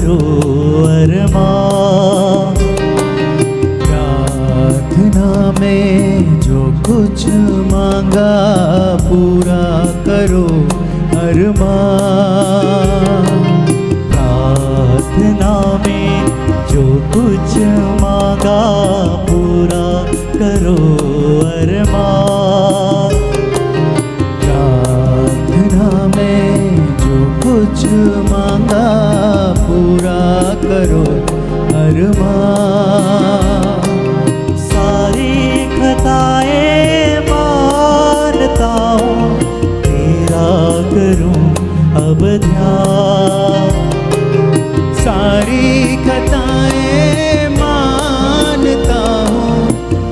करो अरमान। प्रार्थना में जो कुछ मांगा पूरा करो अरमान। प्रार्थना में जो कुछ मांगा पूरा करो अरमान। प्रार्थना में जो कुछ मांगा पूरा करो अरमान। सारी खताएं मानता हूँ तेरा करूँ अब ध्यान। सारी खताएं मानता हूँ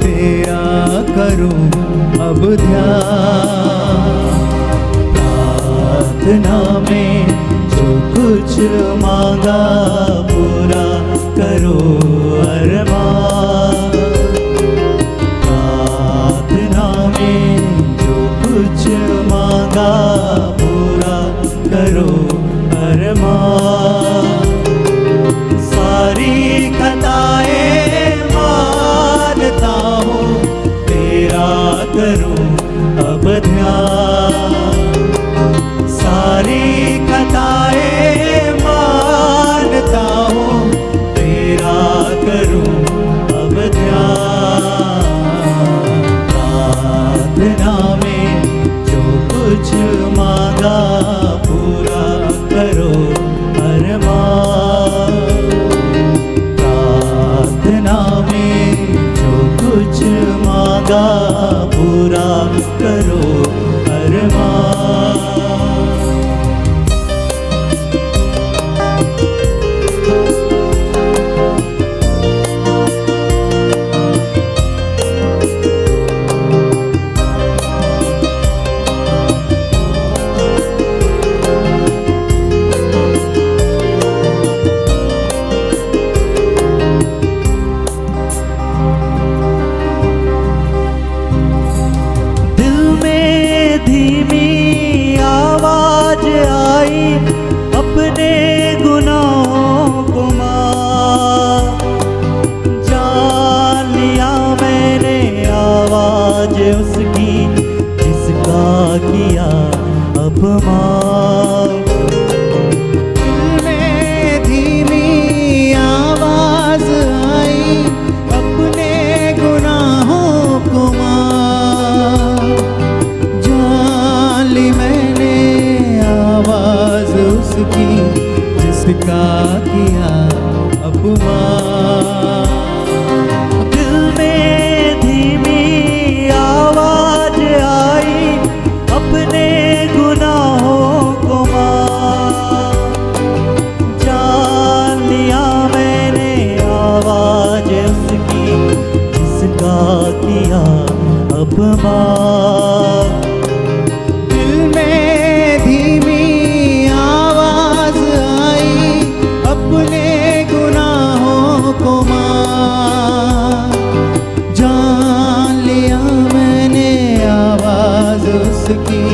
तेरा करूँ अब ध्यान। प्रार्थना में जो कुछ मांगा पूरा करो अरमान। प्रार्थना में जो कुछ मांगा पूरा करो अरमान। सारी खताएं मानता हूँ तेरा करूँ अब ध्यान। सारी खताएं मानता हूँ तेरा करूँ अब ध्यान। प्रार्थना में जो कुछ मांगा पूरा करो अरमान। प्रार्थना में जो कुछ मांगा पूरा करो अरमान। अपने गुनाहों को मां। जान लिया मैंने आवाज उसकी जिसका किया अपमान। दिल में धीमी आवाज आई अपने गुनाहों को मां। जान ली मैंने आवाज उसकी जिसका किया अपमान। दिल में धीमी आवाज आई अपने गुनाहों को मां। जान लिया मैंने आवाज उसकी जिसका किया अपमान। दिल में धीमी आवाज आई अपने गुनाहों को मां। जान लिया मैंने आवाज उसकी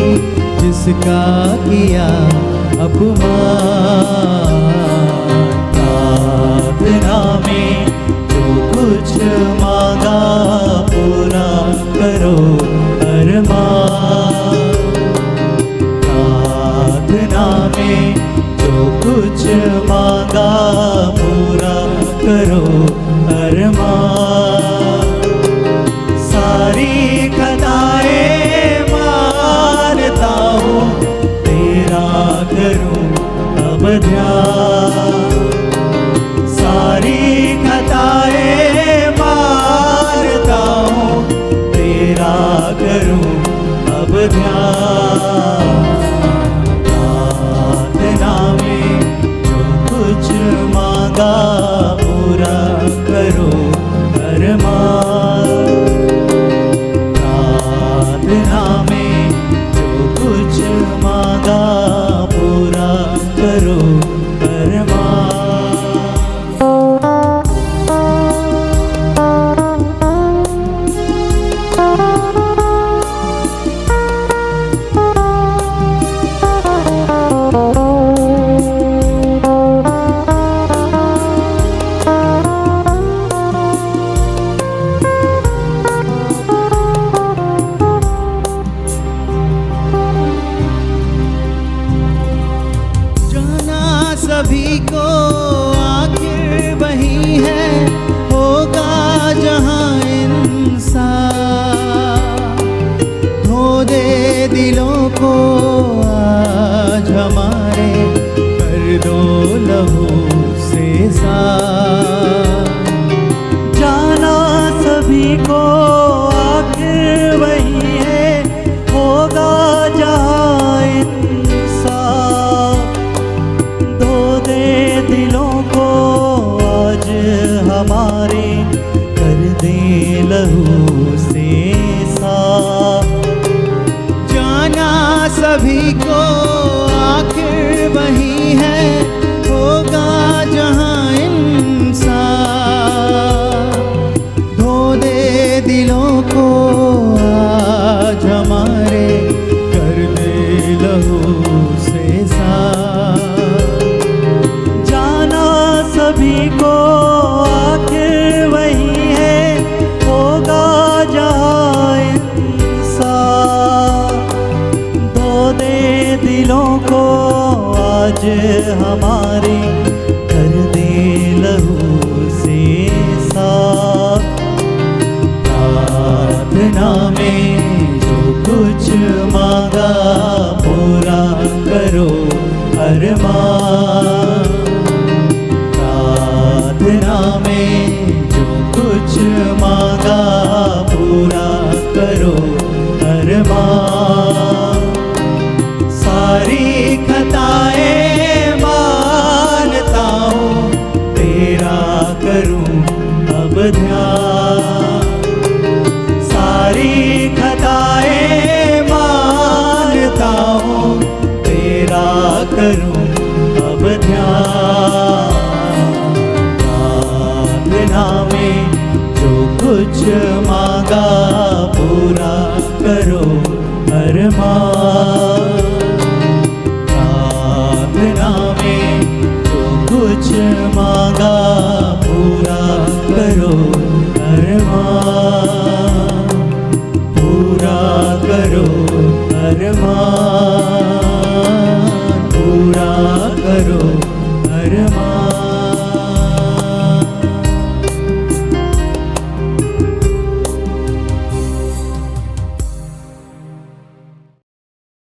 जिसका किया अपमान। प्रार्थना में जो कुछ मांगा पूरा करो अरमान। प्रार्थना में जो कुछ मांगा पूरा करो अरमान। सारी खताएं मानता हूँ तेरा करूँ अब ध्यान। सारी खताएं मानता हूँ तेरा करूँ अब ध्यान। प्रार्थना में जो कुछ मांगा पूरा करो अरमान। प्रार्थना में जो कुछ मांगा पूरा करो अरमान। साथ। जाना सभी को आखिर वही है, होगा जहाँ इंसाफ। धो दे दिलों को आज हमारे, कर दे लहू से साफ। जाना सभी को आखिर वही है, होगा जहाँ इंसाफ। धो दे दिलों को आज हमारे, कर दे लहू से साफ। जाना सभी को आखिर वही है, होगा जहाँ इंसाफ। धो दे दिलों को आज हमारे, कर दे लहू से साफ। प्रार्थना में जो कुछ मांगा पूरा करो अरमान। प्रार्थना में जो कुछ मांगा पूरा करो अरमान। सारी खताएं मानता हूँ, तेरा करूँ अब ध्यान। सारी खताएं मानता हूँ, तेरा करूँ अब ध्यान। प्रार्थना में जो कुछ मांगा पूरा करो अरमान। प्रार्थना में जो कुछ मांगा पूरा करो